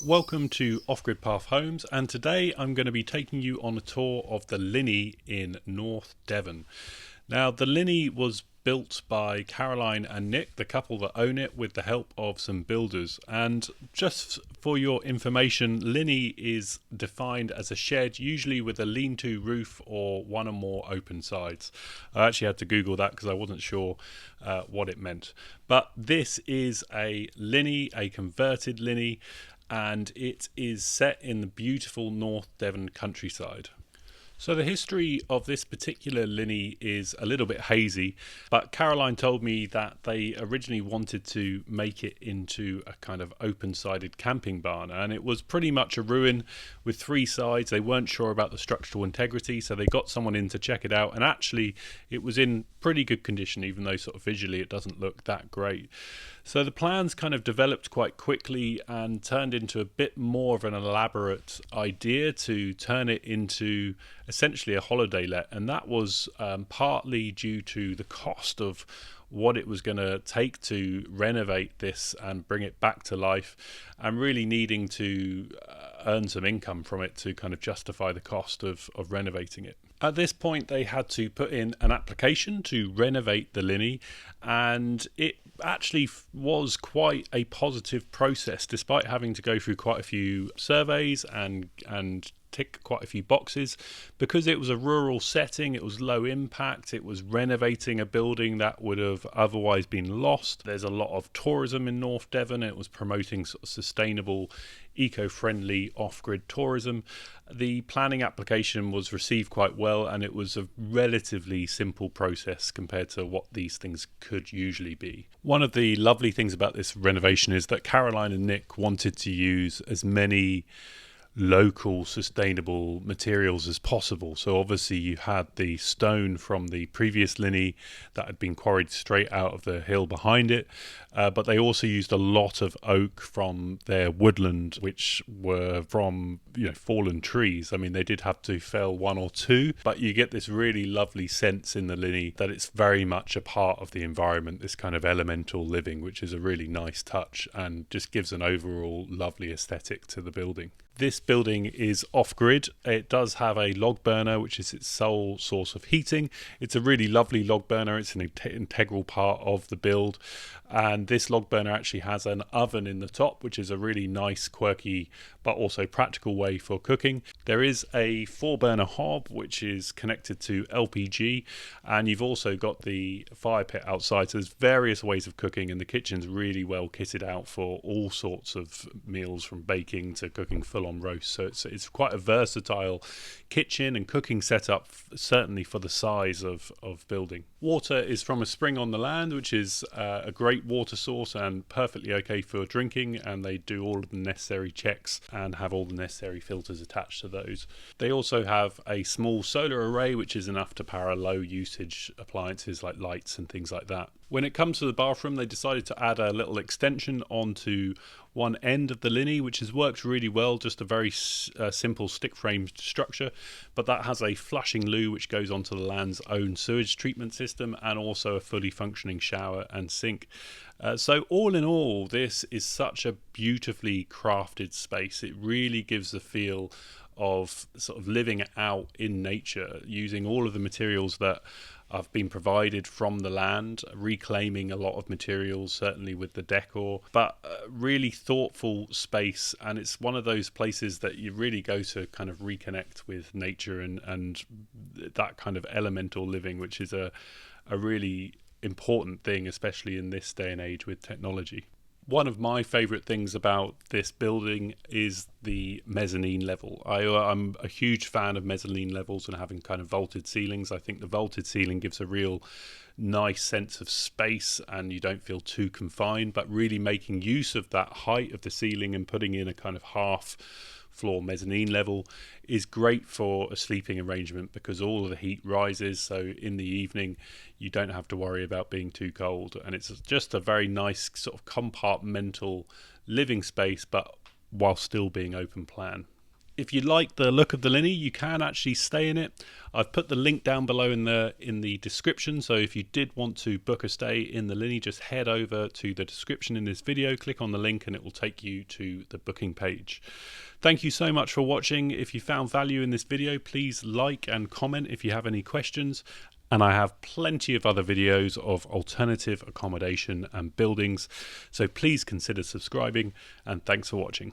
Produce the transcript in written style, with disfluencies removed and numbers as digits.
Welcome to Off-Grid Path Homes, and today I'm going to be taking you on a tour of the Linhay in North Devon. Now, the Linhay was built by Caroline and Nick, the couple that own it, with the help of some builders. And just for your information, Linhay is defined as a shed, usually with a lean-to roof or one or more open sides. I actually had to Google that because I wasn't sure what it meant. But this is a Linhay, a converted Linhay, and it is set in the beautiful North Devon countryside. So the history of this particular Linhay is a little bit hazy, but Caroline told me that they originally wanted to make it into a kind of open-sided camping barn, and it was pretty much a ruin with three sides. They weren't sure about the structural integrity, so they got someone in to check it out, and actually it was in pretty good condition, even though sort of visually it doesn't look that great. So the plans kind of developed quite quickly and turned into a bit more of an elaborate idea to turn it into essentially a holiday let, and that was partly due to the cost of what it was going to take to renovate this and bring it back to life, and really needing to earn some income from it to kind of justify the cost of renovating it. At this point, they had to put in an application to renovate the Linhay, and it actually was quite a positive process, despite having to go through quite a few surveys and tick quite a few boxes. Because it was a rural setting, it was low impact, it was renovating a building that would have otherwise been lost. There's a lot of tourism in North Devon. It was promoting sort of sustainable, eco-friendly off-grid tourism. The planning application was received quite well, and it was a relatively simple process compared to what these things could usually be. One of the lovely things about this renovation is that Caroline and Nick wanted to use as many local sustainable materials as possible. So obviously you had the stone from the previous Linhay that had been quarried straight out of the hill behind it, but they also used a lot of oak from their woodland, which were from fallen trees. I mean, they did have to fell one or two, but you get this really lovely sense in the Linhay that it's very much a part of the environment, this kind of elemental living, which is a really nice touch and just gives an overall lovely aesthetic to the building. This building is off-grid. It does have a log burner, which is its sole source of heating. It's a really lovely log burner. It's an integral part of the build. And this log burner actually has an oven in the top, which is a really nice, quirky, but also practical way for cooking. There is a 4-burner hob, which is connected to LPG. And you've also got the fire pit outside. So there's various ways of cooking, and the kitchen's really well kitted out for all sorts of meals, from baking to cooking full-on roast. So it's quite a versatile kitchen and cooking setup, certainly for the size of building. Water is from a spring on the land, which is a great water source and perfectly okay for drinking, and they do all of the necessary checks and have all the necessary filters attached to those. They also have a small solar array, which is enough to power low usage appliances like lights and things like that. When it comes to the bathroom, they decided to add a little extension onto one end of the Linhay, which has worked really well, just a very simple stick frame structure, but that has a flushing loo which goes onto the land's own sewage treatment system, and also a fully functioning shower and sink. So all in all, this is such a beautifully crafted space. It really gives the feel of sort of living out in nature, using all of the materials that have been provided from the land, reclaiming a lot of materials, certainly with the decor, but really thoughtful space. And it's one of those places that you really go to kind of reconnect with nature and that kind of elemental living, which is a really important thing, especially in this day and age with technology. One of my favourite things about this building is the mezzanine level. I'm a huge fan of mezzanine levels and having kind of vaulted ceilings. I think the vaulted ceiling gives a real nice sense of space and you don't feel too confined, but really making use of that height of the ceiling and putting in a kind of half floor mezzanine level is great for a sleeping arrangement, because all of the heat rises, so in the evening you don't have to worry about being too cold, and it's just a very nice sort of compartmental living space, but while still being open plan. If you like the look of the Linhay, you can actually stay in it. I've put the link down below in the description, so if you did want to book a stay in the Linhay, just head over to the description in this video, click on the link, and it will take you to the booking page. Thank you so much for watching. If you found value in this video, please like and comment if you have any questions. And I have plenty of other videos of alternative accommodation and buildings, so please consider subscribing, and thanks for watching.